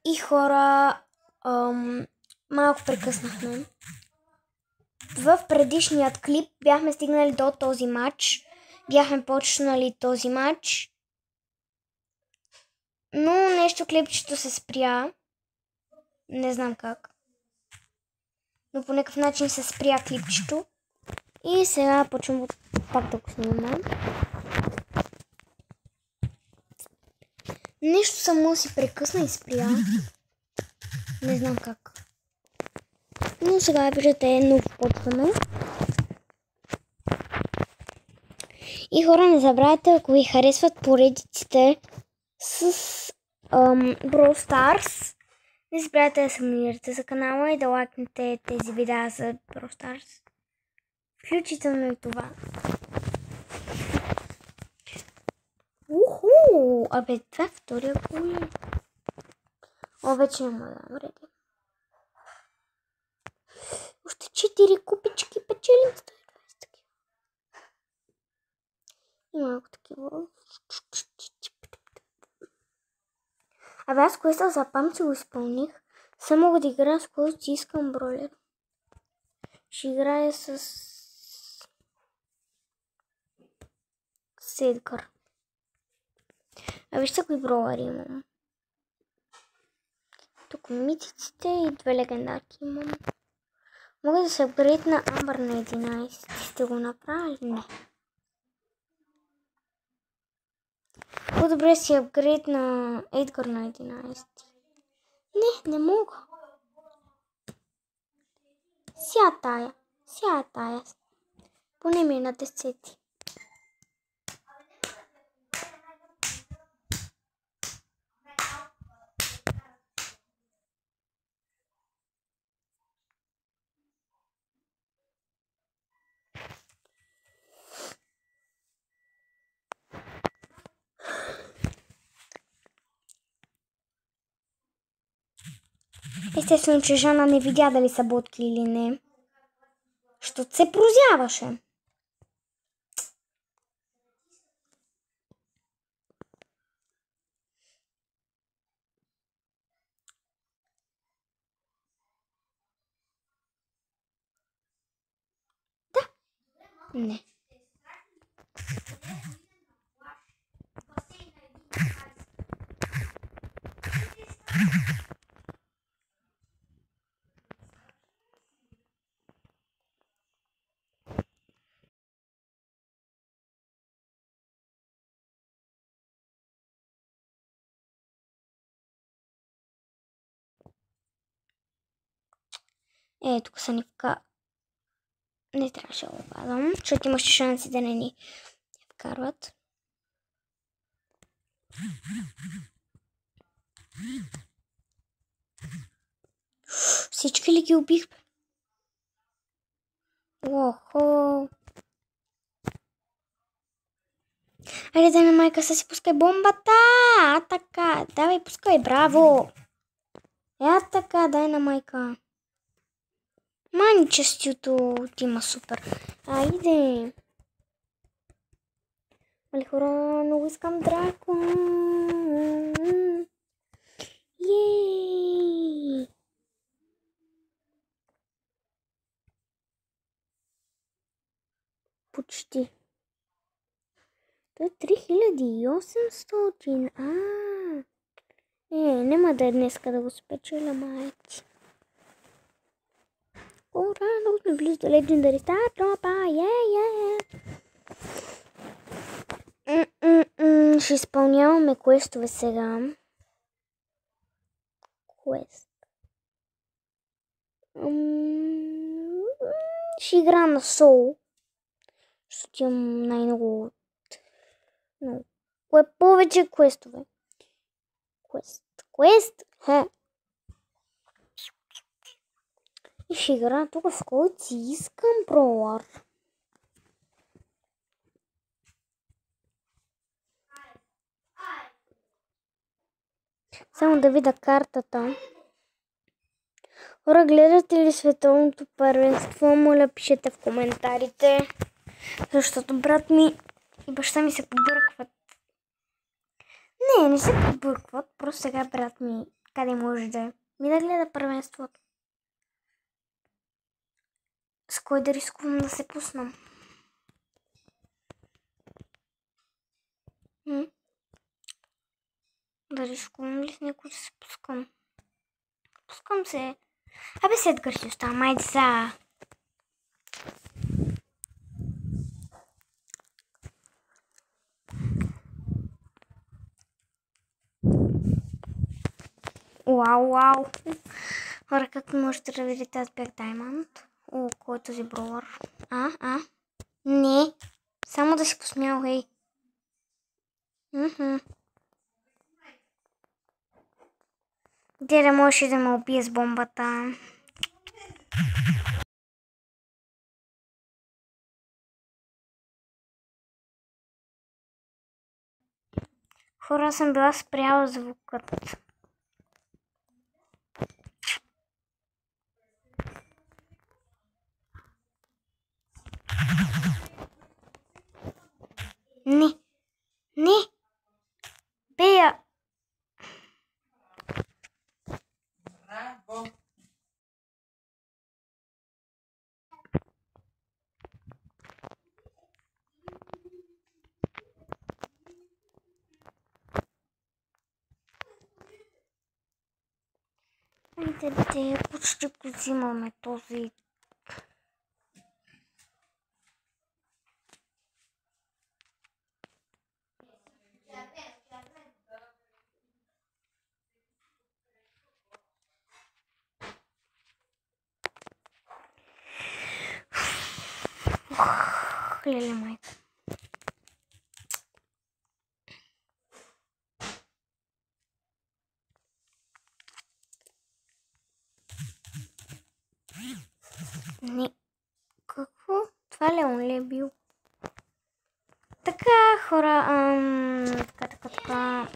И хора, малко прекъснахме. В предишният клип бяхме стигнали до този матч. Бяхме почнали този матч. Но нещо клипчето се спря. Не знам как. Но по някакъв начин се спря клипчето. И сега почвам пак да го снимам. Нещо само си прекъсна и спря. Не знам как. Но сега виждате, нов почваме. И хора, не забравяйте, ако ви харесват поредиците с Brawl Stars, не забравяйте да се абонирате за канала и да лайкнете тези видеа за Brawl Stars. Включително и това. Уху! Абе, това е втория коли. О, вече няма да намреди. Още 4 купички печелим. 120 такива. И малко такива. Абе, аз квеста за пам си го изпълних. Само мога да играя с който си искам бролер. Ще играя с Едгар. А вижте кои бролери имам. Тук митиците и 2 легендарки имам. Мога да се апгрейд на Амбър на 11. Сте го направили? Не. По-добре си апгрейд на Едгар на 11. Не мога. Ся тая. Поне ми е на 10. Естествено, че Жана не видя дали са ботки или не. Защото се прозяваше. Да. Не. Тук са ни не трябваше да го падам, защото имаше шанси да не ни вкарват. Всички ли ги убих? Охо! Айде, дай на майка си пускай бомбата! Така, давай пускай, браво! Така, дай на майка. Мани честито има супер. Айде! Али хора, много искам драко. Йей! Почти. То е 3800. Няма да е днеска да го спечеля, майци. Ура, много сме близо до Legendary Star Drop. Ще изпълняваме квестове сега. Квест. Ще игра на Soul. Защото имам най-много повече квестове. Квест. И ще игра тук с който си искам броуър. Само да видя картата. Хора, гледате ли световното първенство? Моля, пишете в коментарите. Защото брат ми и баща ми се побъркват. Не се побъркват. Просто сега брат ми Къде може да е? Ми да гледа първенството. С кой да рискувам да се пуснам? Да рискувам ли с някой да се пускам? Пускам се. Абе, с Едгар си остава, майде са. Вау. Хора, как можете да видите, аз бях Даймонд. О, кой е този бровър? Не. Само да си посмял, хей. Деда можеше да ме убие с бомбата. Хора, съм била спряла звукът. Не. Бея. Браво. Айде, почти го взимаме този. Леле, майко. Не. Какво? Това Леон ли е бил? Така, хора, така.